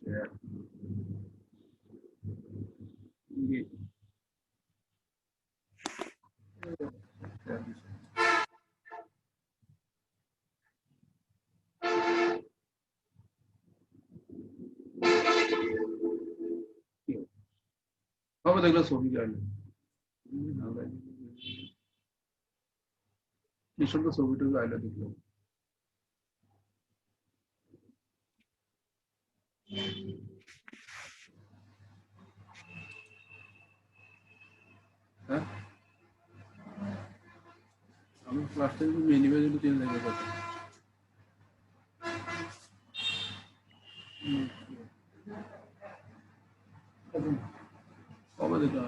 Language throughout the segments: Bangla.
share. Apa দেখলো ছবি গাইলে কিশোর তো ছবিটা গাইলে দেখলো হ্যাঁ আমি ক্লাস টেন মিনিমাম যদি তিন লাগে কথা কবে দেখলো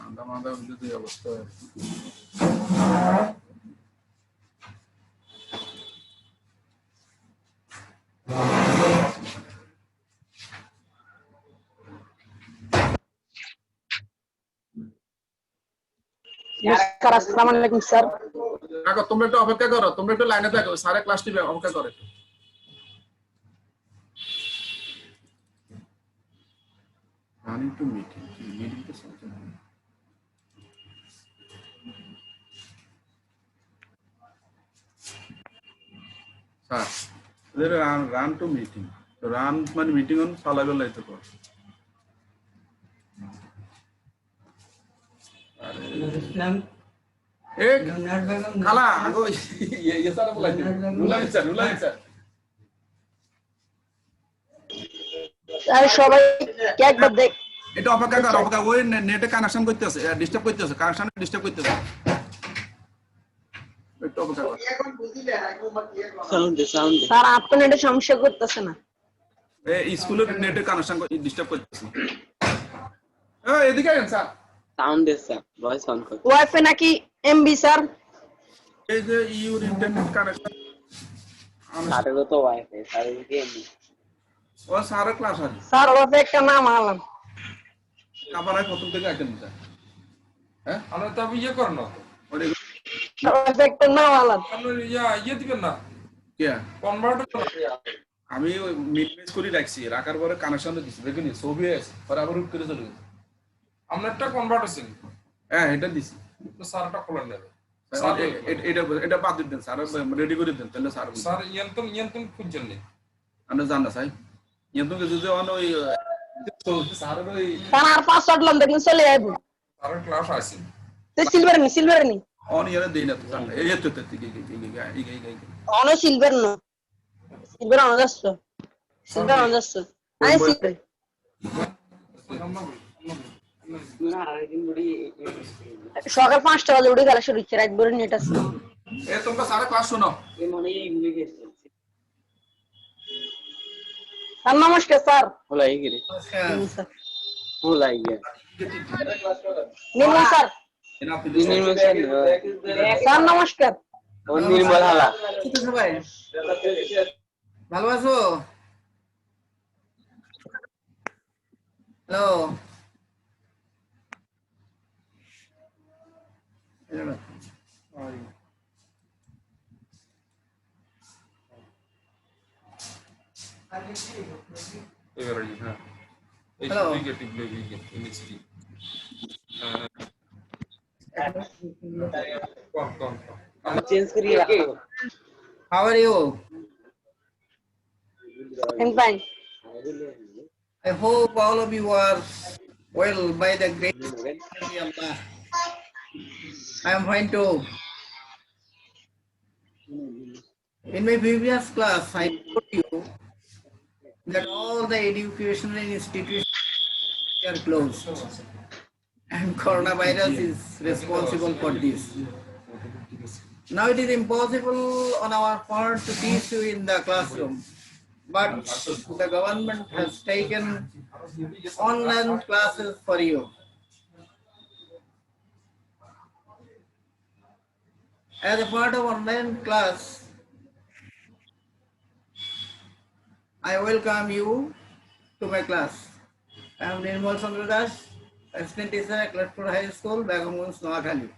আন্দামানটা যদি অবস্থা স্যার আসসালামু আলাইকুম স্যার কাকা তোমরা একটু অপেক্ষা করো তোমরা একটু লাইনে থাকো স্যারের ক্লাস টিভি অপেক্ষা করে running to meeting to something sir there run to meeting so run মানে মিটিং on চালাবে লাইতে কর এক খালা আগো ये सारा बोलाইতে রুলাই স্যার স্যার সবাই একবার দেখ এটা অপেক্ষা কর অপেক্ষা ওই নেটে কানেকশন করতেছে ডিস্টার্ব করতেছে কানেকশন ডিস্টার্ব করতেছে একটু অপেক্ষা কর সাউন্ড স্যার আপনার নেটে সমস্যা করতেছে না এই স্কুলের নেটে কানেকশন ডিস্টার্ব করতেছে এদিকে আইন স্যার সাউন্ড দে স্যার ভয়েস অন কর ওয়াইফাই নাকি এমবি স্যার এই যে ইউর ইন্টারনেট কানেকশন স্যারেরও তো ওয়াইফাই স্যারের কি এমবি ও সারা ক্লাস আছে স্যার ওয়াইফাই একটা নাম আলাম আবার প্রথম থেকে আইটেম দিতে হ্যাঁ আমরা তো ইয়ে করো না ওরে ওয়াইফাই একটা নাম আলাম আমরা ইয়ে দিবেন না কি কনভার্টার আমি ওই মিডমেজ করে রাখছি রাখার পরে কানেকশন দিছি দেখুন ছবি আছে পরে আবার উঠ করে চলে গেছে আমরা একটা কনভার্টার ছিল হ্যাঁ এটা দিছি তো স্যারটা খোলা নেবে এটা বাদ দিতেন স্যার রেডি করে দেন তাহলে স্যার স্যার ইয়ন্তম খুঁজছেন নি আমরা জান না চাই কিন্তু যদি ওই স্যারের ওই স্যার আর পাসওয়ার্ড লম দেখুন চলে আইব স্যারের ক্লাস আছে তো সিলভার নি অন ইয়ারে দেই না তো জান এই তো on silver no silver on যাচ্ছে আই সিলভার সকাল 5টা বাজে উঠে গেল শুরু করে একবার নেট আছে এ তোমরা সারা ক্লাস শুনো এই মানে এই ভুলে গেছে স্যার নমস্কার স্যার ভুলাই গেলে ভুলাই গেছে নির্মল স্যার নির্মল স্যার নমস্কার ও নির্মল হালা কি তো ভাই ভালো আছো হ্যালো এবারে হ্যাঁ এই Hello. নেগেটিভ লেভিং এনএক্সটি কম আমি চেঞ্জ করি রাখো how are you I'm fine I hope all of you are well by the grace of Allah I am fine too in my previous class I told you that all the educational institutions are closed and coronavirus is responsible for this. Now it is impossible on our part to teach you in the classroom, but the government has taken online classes for you. As a part of online class, I welcome you to my class. I am Nirmal Chandra Das, assistant teacher at Klatpur High School, Bagamunds, Noakhali.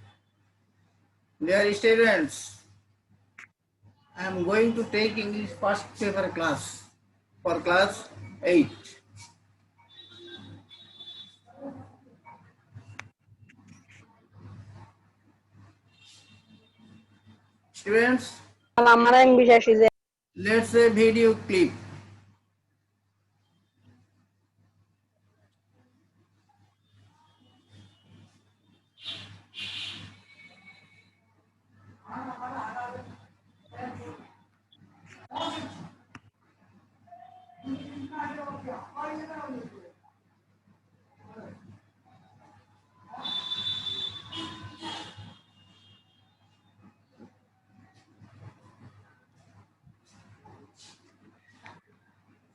Dear students, I am going to take English first paper class for class 8. Students, আমার ইংলিশ আসি যে let's say video clip.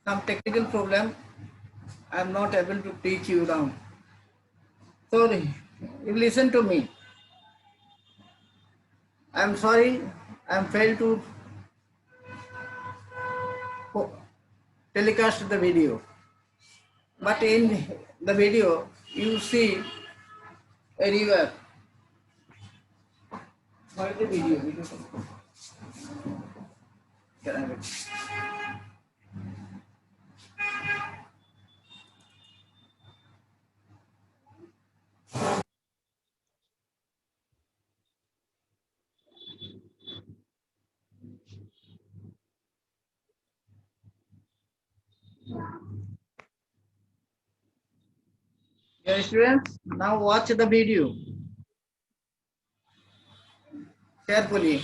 Some technical problem, I am not able to teach you down. Sorry, you listen to me. I am sorry, I am failed to telecast the video. But in the video, you see a river. What is the video? Can I have it? Dear students, now watch the video carefully.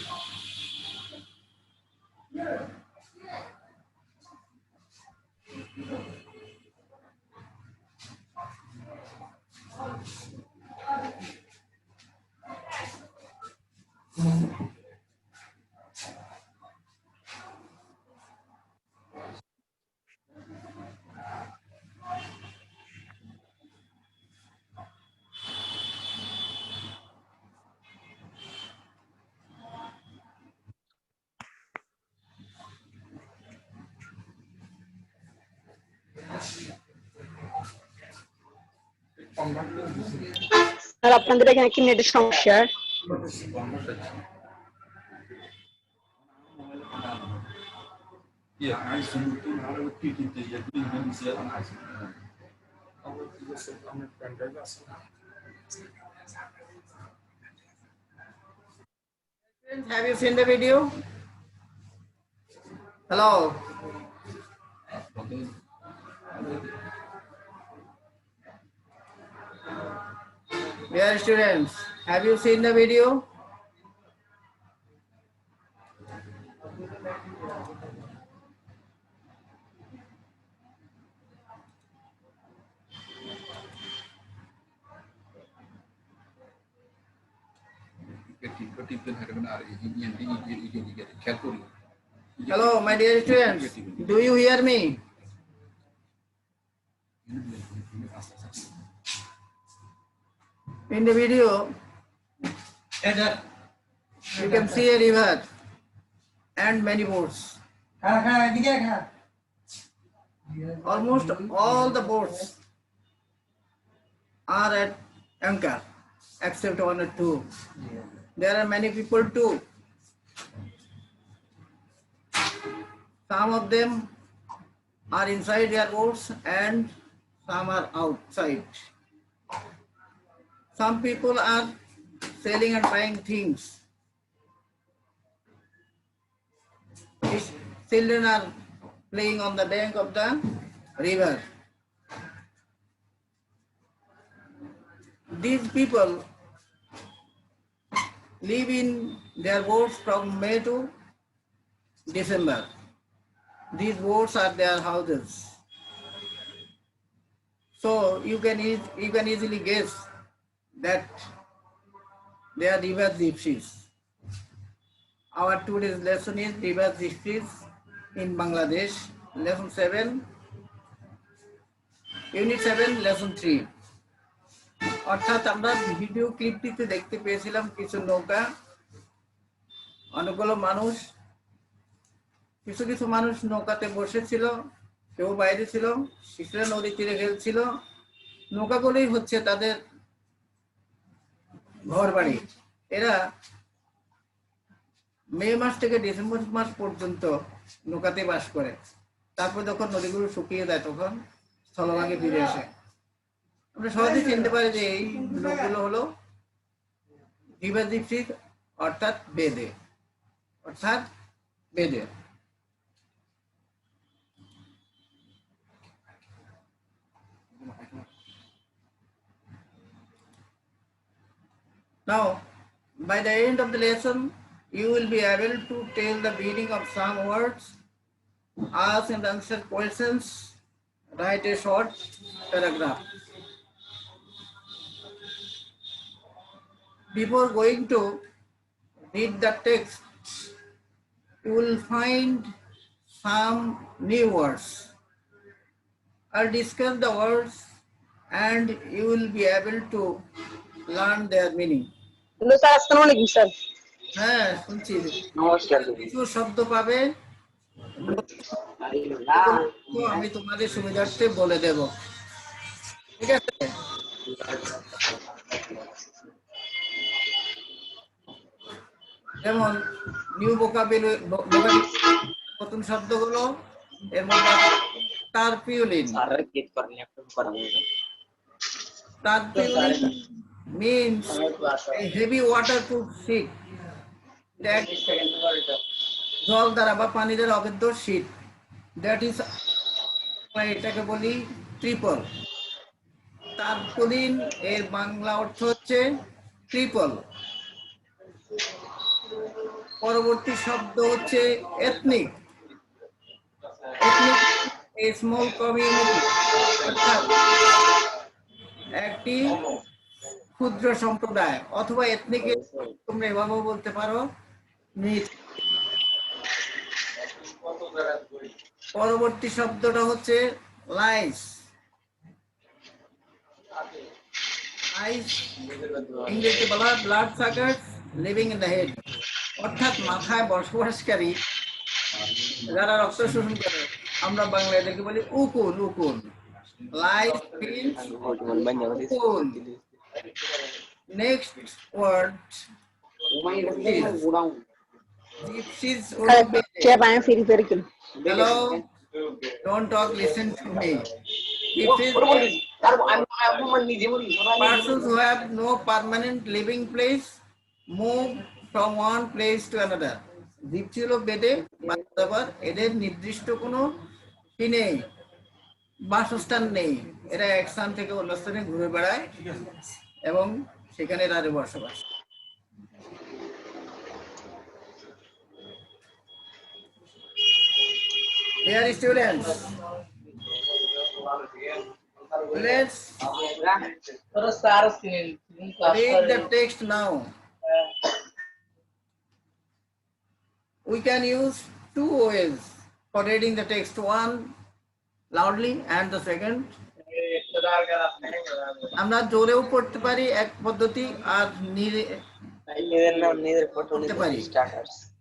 আর আপনাদের এখানে কি নেটের সমস্যা? Have you seen the video? Hello. Dear students, have you seen the video? Hello, my dear students. Do you hear me? In the video, you can see a river and many boats. Almost all the boats are at anchor, except one or two. There are many people too. Some of them are inside their boats and some are outside. Some people are selling and buying things. These children are playing on the bank of the river. These people live in their boats from May to December. These boats are their houses. So you can easily guess that they are river gypsies. Our today's lesson is river gypsies in Bangladesh, lesson 7, unit 7, lesson 3. অর্থাৎ আমরা ভিডিও ক্লিপটিতে দেখতে পেয়েছিলাম কিছু নৌকা, অনেকগুলো মানুষ, কিছু কিছু মানুষ নৌকাতে বসেছিল, কেউ বাইরে ছিল, শিশুরা নদী তীরে খেলছিল, নৌকাগুলোই হচ্ছে তাদের ঘর বাড়ি। এরা মে মাস থেকে ডিসেম্বর মাস পর্যন্ত নৌকাতে বাস করে, তারপর যখন নদীগুলো শুকিয়ে যায় তখন স্থলভাগে ফিরে আসে। আমরা সহজে চিনতে পারি যে এই লোকগুলো হলো রিভার জিপসিস অর্থাৎ বেদে, অর্থাৎ বেদে। Now, by the end of the lesson, you will be able to tell the meaning of some words, ask and answer questions, write a short paragraph. Before going to read the text, you will find some new words. I'll discuss the words and you will be able to learn their meaning. Hello sir, আসসালামু আলাইকুম স্যার। হ্যাঁ, শুনছি। নমস্কার। কিছু শব্দ পাবে, তো আমি তোমাদের সুবিধার্থে বলে দেব, ঠিক আছে? যেমন নিউ ভোকাবুলারি, নতুন শব্দগুলো, এর মধ্যে টারপিউলিন। Tarpaulin means a heavy waterproof sheet, জল দ্বারা বা পানি দ্বারা আবদ্ধ শীট, দ্যাট ইজ, এটাকে বলি ট্রিপল। টারপোলিন এর বাংলা অর্থ হচ্ছে ট্রিপল। পরবর্তী শব্দ হচ্ছে ethnic. Ethnic a small community, অর্থাৎ একটি ক্ষুদ্র সম্প্রদায়, অথবা এথনিক তোমরা এভাবেও বলতে পারো। পরবর্তী শব্দটা হচ্ছে লাইস। লাইস ইংরেজিতে বলা হয় blood suckers living in the head, অর্থাৎ মাথায় বসবাসকারী যারা রক্ত শোষণ করে। আমরা বাংলা এদেরকে বলি উকুন। উকুন, লাইস মিন্স উকুন। Next word, gypsies would be. Hello, don't talk, listen to me. Gypsies persons who have no permanent living place, move from one place to another. Gypsy হলো বেদে বাস, এদের নির্দিষ্ট কোনো কি নেই, বাসস্থান নেই। এরা এক স্থান থেকে অন্য স্থানে ঘুরে বেড়ায় এবং সেখানে তাদের বসবাস। Dear students, let's read the text now. We can use two ways for reading the text. One, loudly, and the second, আমরা জোরেও পড়তে পারি এক পদ্ধতি, আর পড়তে পারি।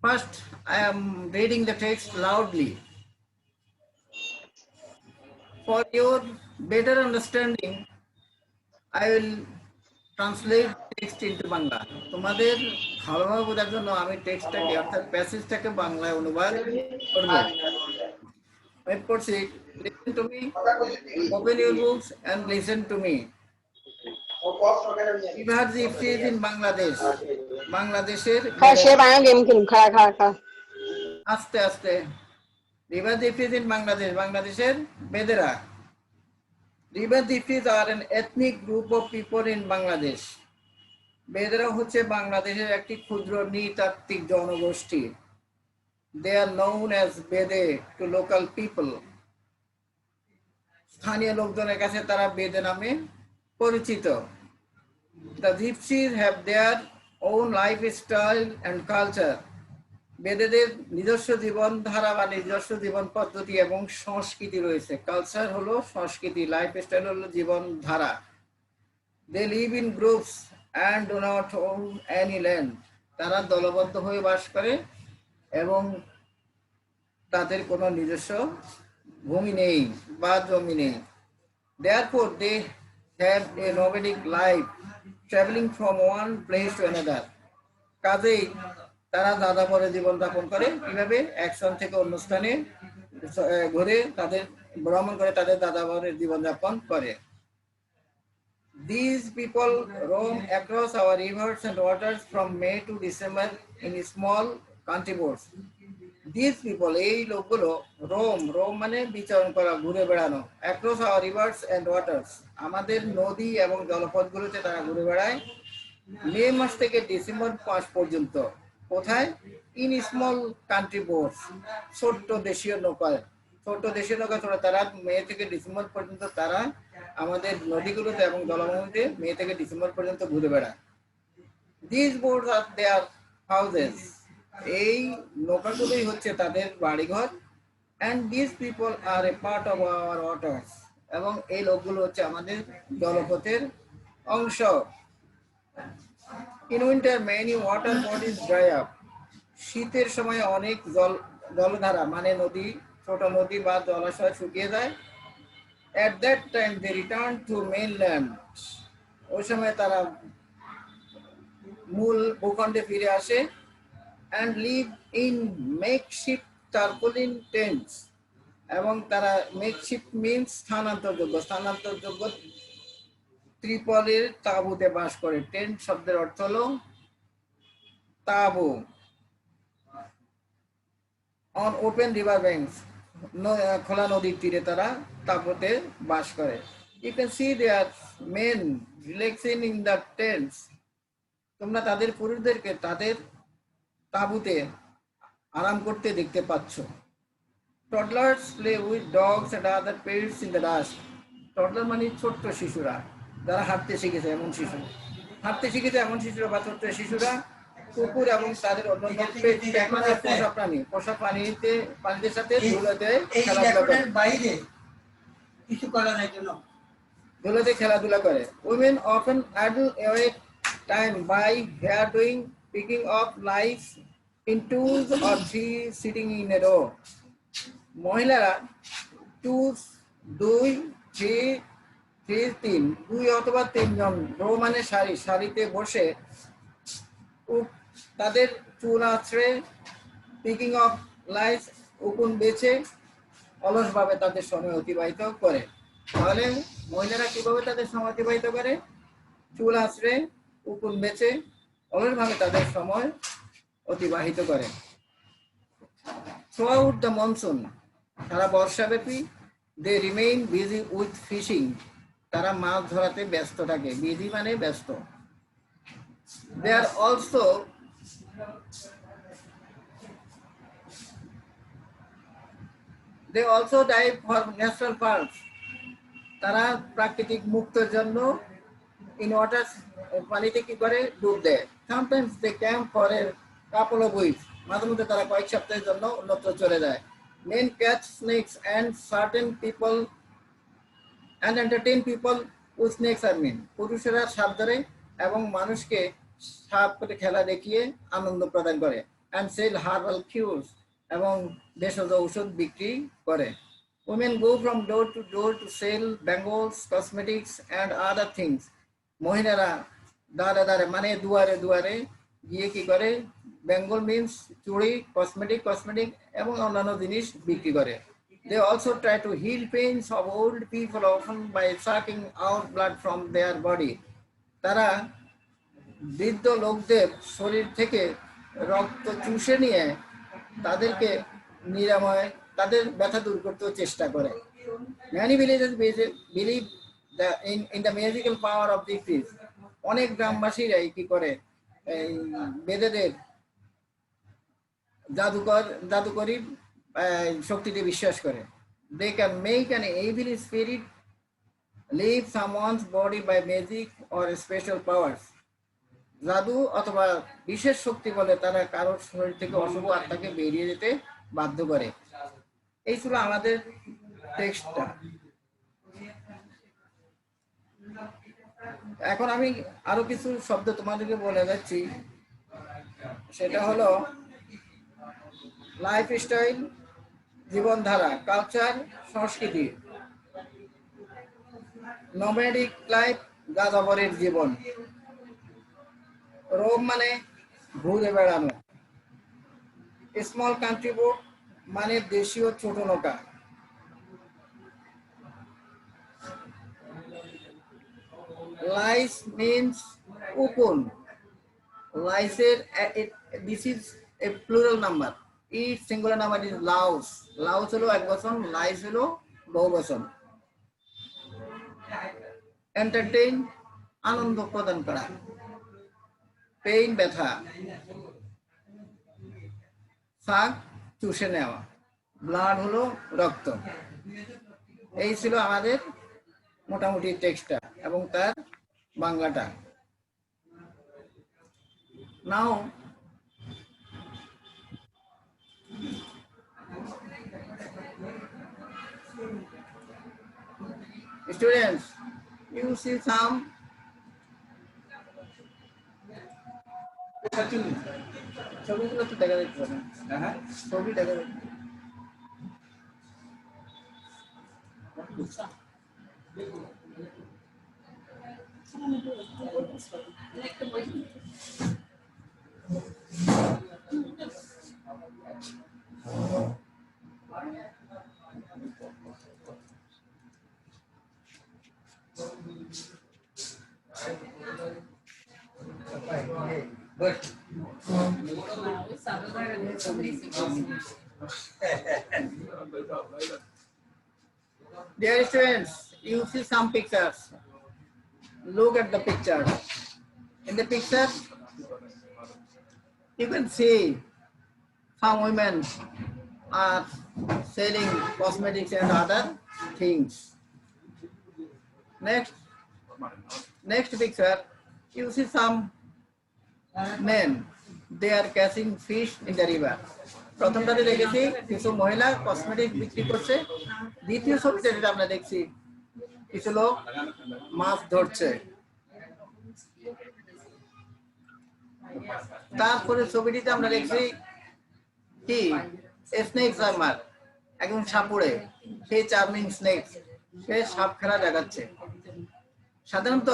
First, I am reading the text loudly. For your better understanding, I will translate text into Bangla. তোমাদের ভালোভাবে বোঝার জন্য আমি টেক্সটটাকে অর্থাৎ প্যাসেজটাকে বাংলায় অনুবাদ করব। আমি পড়ছি, listen to me, open your books and listen to me. River gypsies in Bangladesh. বাংলাদেশের আস্তে আস্তে river gypsies in Bangladesh, বাংলাদেশের বেদেরা। River gypsies are an ethnic group of people in Bangladesh. বেদেরা হচ্ছে বাংলাদেশের একটি ক্ষুদ্র নৃতাত্ত্বিক জনগোষ্ঠী। They are known as Bede to local people. স্থানীয় লোকজনের কাছে তারা বেদে নামে পরিচিত। The gypsies have their own lifestyle and culture. বেদেদের নিজস্ব জীবনধারা বা নিজস্ব জীবন পদ্ধতি এবং সংস্কৃতি রয়েছে। কালচার হলো সংস্কৃতি, লাইফস্টাইল হলো জীবনধারা। They live in groups and do not own any land. তারা দলবদ্ধ হয়ে বাস করে এবং তাদের কোনো নিজস্ব ভূমি নেই বা জমি নেই। Therefore, they have a nomadic life, traveling from one place to another. কাজেই তারা যাযাবরে জীবনযাপন করে কিভাবে এক স্থান থেকে অন্য স্থানে ঘুরে তাদের ভ্রমণ করে তাদের যাযাবরের জীবনযাপন করে। These people roam across our rivers and waters from May to December in small country boats. These people, এই লোকগুলো roam মানে বিচরণ করা, ঘুরে বেড়ানো, across our rivers and waters, আমাদের নদী এবং জলপথগুলোতে তারা ঘুরে বেড়ায় মে মাস থেকে ডিসেম্বর মাস পর্যন্ত। কোথায়? ইন স্মল কান্ট্রি বোটস, ছোট্ট দেশীয় নৌকায় চড়ে তারা মে থেকে ডিসেম্বর পর্যন্ত তারা আমাদের নদীগুলোতে এবং জলভূমিতে মে থেকে ডিসেম্বর পর্যন্ত ঘুরে বেড়ায়। This boats are their houses, এই নৌকাগুলোই হচ্ছে তাদের বাড়িঘর। And this people are a part of our waters, এবং এই লোকগুলো হচ্ছে আমাদের জলপথের অংশ। In winter many water bodies dry up, শীতের সময় অনেক জলধারা মানে নদী, ছোট নদী বা জলাশয় শুকিয়ে যায়। At that time they return to mainland, ওই সময় তারা মূল ভূখণ্ডে ফিরে আসে। And live in makeshift tarpaulin tents, এবং তারা makeshift means স্থানান্তরযোগ্য ত্রিপলের তাঁবুতে বাস করে। টেন্ট শব্দের অর্থ হলো তাঁবু। অন ওপেন রিভার ব্যাংকস, খোলা নদীর তীরে তারা তাঁবুতে বাস করে। You can see their men relaxing in the tents, তোমরা তাদের পুরুষদেরকে তাদের তাঁবুতে আরাম করতে দেখতে পাচ্ছ। Toddlers play with dogs and other pets in the dust, toddler মানে ছোট্ট শিশুরা যারা হাঁটতে শিখেছে এমন শিশুরা বা ছোট্ট শিশুরা কুকুর এবং তাদের অন্যান্য পোষা প্রাণীদের সাথে ধুলোতে খেলাধুলা করে। Women often idle away time by hair doing, picking off lice in twos or three sitting in a row, মহিলারা টুস দুই অথবা তিনজন, রো মানে সারিতে বসে তাদের চুল আঁচড়ে, পিকিং অফ লাইফ উকুন বেছে অলসভাবে তাদের সময় অতিবাহিত করে। তাহলে মহিলারা কিভাবে তাদের সময় অতিবাহিত করে? চুল আঁচড়ে, উকুন বেছে অলসভাবে তাদের সময় অতিবাহিত করে। থ্রুআউট দ্য মনসুন, সারা বর্ষাব্যাপী, they remain busy with fishing, তারা মাছ ধরাতে ব্যস্ত থাকে। বিজি মানে ব্যস্ত। They also dive for natural parks, তারা প্রাকৃতিক মুক্তের জন্য ইন ওয়াটার, পানিতে কি করে? ডুব দেয়। Sometimes they camp for a couple of weeks, মাঝে মধ্যে তারা কয়েক সপ্তাহের জন্য অন্যত্র চলে যায়। Men catch snakes and certain people and entertain people with snakes are mean, পুরুষেরা সাপ ধরে এবং মানুষকে সাপ করে খেলা দেখিয়ে আনন্দ প্রদান করে। and sell herbal cures, এবং ভেষজ ঔষধ বিক্রি করে। women go from door to sell bangles, cosmetics and other things, মহিলারা দ্বারে মানে দুয়ারে গিয়ে কি করে? বেঙ্গল মিন্স চুড়ি, কসমেটিক এবং অন্যান্য জিনিস বিক্রি করে। They also try to heal pains of old people, often by sucking out blood from their body, তারা বৃদ্ধ লোকদের শরীর থেকে রক্ত চুষে নিয়ে তাদেরকে নিরাময়, তাদের ব্যথা দূর করতে চেষ্টা করে। Many villages believe in the magical power of the trees, অনেক গ্রামবাসীরাই কি করে? এই বেদেদের জাদুকরী শক্তিতে বিশ্বাস করে। They can make an evil spirit leave someone's body by magic or special powers, জাদু অথবা বিশেষ শক্তি বলে তারা কারোর শরীর থেকে অশুভ আত্মাকে বেরিয়ে যেতে বাধ্য করে। এই ছিল আমাদের টেক্সটটা। এখন আমি আরো কিছু শব্দ তোমাদেরকে বলে যাচ্ছি, সেটা হলো লাইফস্টাইল, জীবনধারা, কালচার, সংস্কৃতি। নোম্যাডিক লাইফ, যাযাবরের জীবন। রোম মানে ঘুরে বেড়ানো। স্মল কান্ট্রি বোট মানে দেশীয় ছোট নৌকা। লাইস মিন্স কুপন। লাইসের this is a plural number. It singular number is louse. Louse হলো এক বচন, লাইস হলো বহু বচন। এন্টারটেইন আনন্দ প্রদান করা। পেইন ব্যথা। সাক চুষে নেওয়া। ব্লাড হলো রক্ত। এই ছিল আমাদের মোটামুটি টেক্সটটা এবং তার বাংলাটা। নাও students, you see some ছবিগুলো তো দেখা যাচ্ছে না। হ্যাঁ, ছবি দেখা যাচ্ছে। Good. Dear students, you see some pictures. Look at the picture. In the picture, you can see some women are selling cosmetics and other things. Next picture, you see some men. They are catching fish in the river. প্রথমটাতে দেখেছি কিছু মহিলা কসমেটিক বিক্রি করছে। দ্বিতীয় ছবিতে যেটা আমরা দেখছি কিছু লোক মাছ ধরছে। তারপরে ছবিটিতে আমরা দেখছি কি স্নেক চার্মার, একজন সাপুড়ে, সে চার্মিং স্নেক, সে সাপ খেলা দেখাচ্ছে। সাধারণত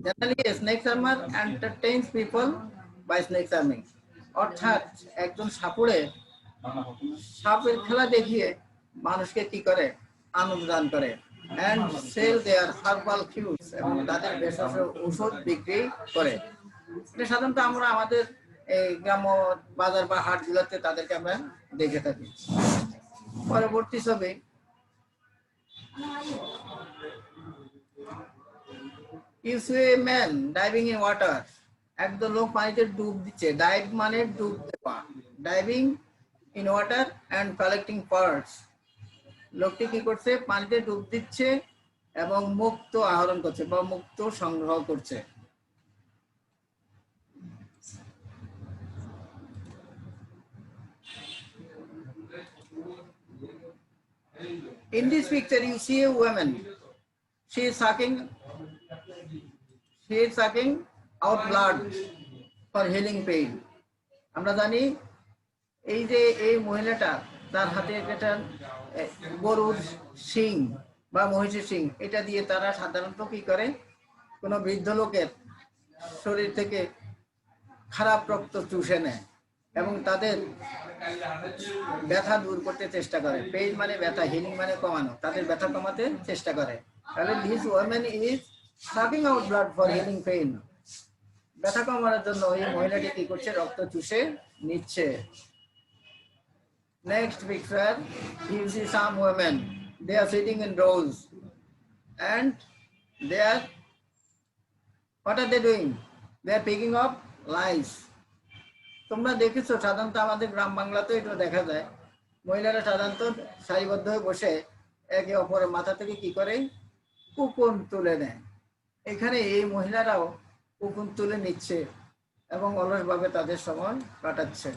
generally snake charmer entertains people by snake charming, অর্থাৎ একজন সাপুড়ে সাপের খেলা দেখিয়ে মানুষকে কি করে, আনন্দ দান করে। and sell their herbal cures, এবং তাদের ভেষজ ঔষধ বিক্রি করে। এটা সাধারণত আমরা আমাদের এই গ্রাম্য বাজার বা হাটগুলোতে তাদেরকে আমরা দেখে থাকি। পরবর্তী ছবি, you see a man diving in water. একদম লোক পানিতে ডুব দিচ্ছে। ডাইভ মানে ডুব দেওয়া। Diving in water and collecting parts. লোকটি কি করছে, পানিতে ডুব দিচ্ছে এবং মুক্ত আহরণ করছে বা মুক্ত সংগ্রহ করছে। In this picture you see a woman. She is sucking out blood for healing pain. আমরা জানি এই যে এই মহিলাটা, তার হাতে একটা গরুর শিং বা মহিষের শিং, এটা দিয়ে তারা সাধারণত কি করে, কোনো বৃদ্ধ লোকের শরীর থেকে খারাপ রক্ত চুষে নেয় এবং তাদের ব্যথা দূর করতে চেষ্টা করে। পেইন মানে ব্যথা, হিলিং মানে কমানো, তাদের ব্যথা কমাতে চেষ্টা করে। তাহলে this women is sucking out blood for healing pain. ব্যথা কমানোর জন্য এই মহিলাটি কি করছে, রক্ত চুষে নিচ্ছে। Next picture, you see some women. They are sitting in rows, and they are, what are they doing? They are picking up lice. তোমরা দেখেছো সাধারণত আমাদের গ্রাম বাংলাতে এটা দেখা যায়, মহিলারা সাধারণত সারিবদ্ধ হয়ে বসে একে অপরের মাথা থেকে কি করে, কুকুন তুলে নেয়। এখানে এই মহিলারাও কুকুন তুলে নিচ্ছে এবং অলসভাবে তাদের সময় কাটাচ্ছে।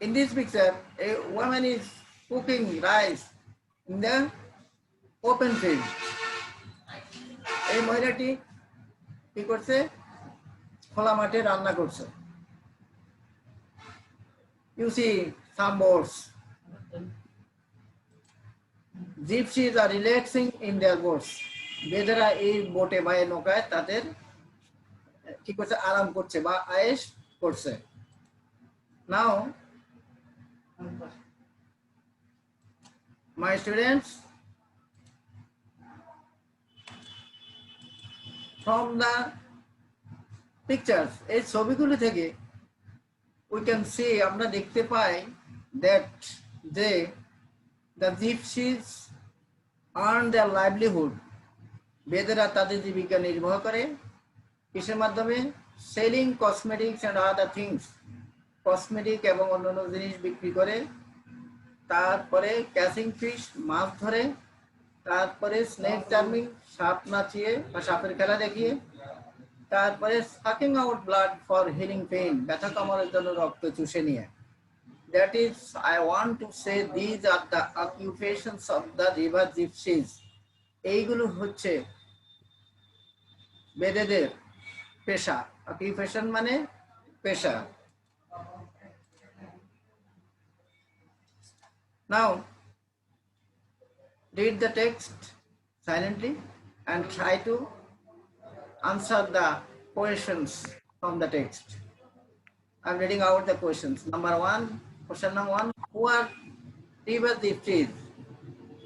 In this picture, a woman is cooking rice in the open field. এই মহিলাটি কি করছে, খোলা মাঠে রান্না করছে। You see some boards. Gypsies are relaxing in their boats. বেদেরা এই বোটে বা এই নৌকায় তাদের কি করছে, আরাম করছে বা আয়েশ করছে। Now, my students, from the pictures, এই ছবিগুলি থেকে we can see, আমরা দেখতে পাই that the gypsies earn their livelihood. বেদেরা তাদের জীবিকা নির্বাহ করে কিসের মাধ্যমে? Selling cosmetics and other things, cosmetic এবং অন্যান্য জিনিস বিক্রি করে, তারপরে ক্যাচিং ফিশ, মাছ ধরে, তারপরে স্নেক চার্মিং, সাপ নাচিয়ে বা সাপের খেলা দেখিয়ে, তারপরে sucking out blood for healing pain, ব্যথা কমানোর জন্য রক্ত চুষে নিয়ে। That is, I want to say these are the occupations of the river gypsies. এইগুলো হচ্ছে বেদেদের পেশা। অকুপেশন মানে পেশা। Now, read the text silently and try to answer the questions from the text. I'm reading out the questions. Question number one, who are river gypsies?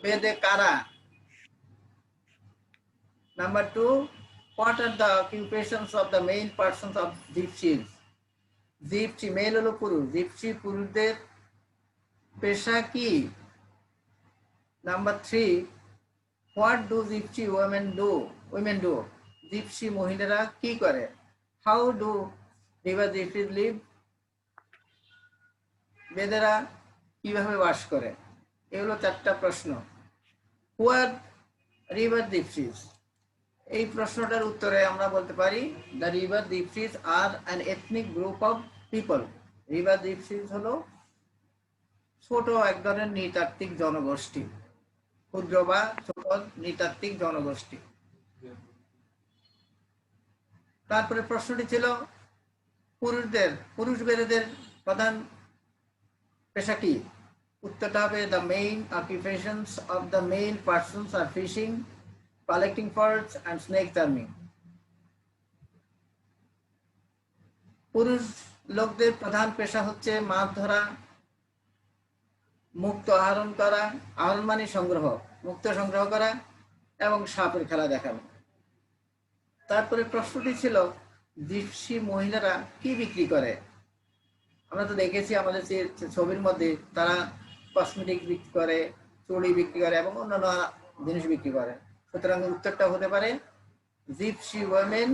Bede kara. Number two, what are the occupations of the male persons of gypsies? Gypsy male holo purush, gypsy purushder pesha ki? Number three, what do gypsy women do? Gypsy মহিলারা কি করে? How do river gypsies live? বেদেরা কিভাবে বাস করে? এগুলো চারটা প্রশ্ন। Who are river gypsies? এই প্রশ্নটার উত্তরে আমরা বলতে পারি the river gypsies are an ethnic group of people. river gypsies হলো ছোট এক ধরনের নৃতাত্ত্বিক জনগোষ্ঠী, ক্ষুদ্র বা ছোট নৃতাত্ত্বিক জনগোষ্ঠী। তারপরে প্রশ্নটি ছিল পুরুষ বেদেদের প্রধান পেশা কি? উত্তরটা হবে the main occupations of the male persons are fishing, collecting pearls and snake charming. পুরুষ লোকদের প্রধান পেশা হচ্ছে মাছ ধরা, মুক্ত আহরণ করা, আহরণ মানে সংগ্রহ, মুক্ত সংগ্রহ করা এবং সাপের খেলা দেখানো। তারপরে প্রশ্নটি ছিল জিপসি মহিলারা কি বিক্রি করে? আমরা তো দেখেছি আমাদের ছবির মধ্যে তারা কসমেটিক বিক্রি করে, চুড়ি বিক্রি করে এবং অন্যান্য জিনিস বিক্রি করে। সুতরাং উত্তরটা হতে পারে জিপসি ওয়েমেন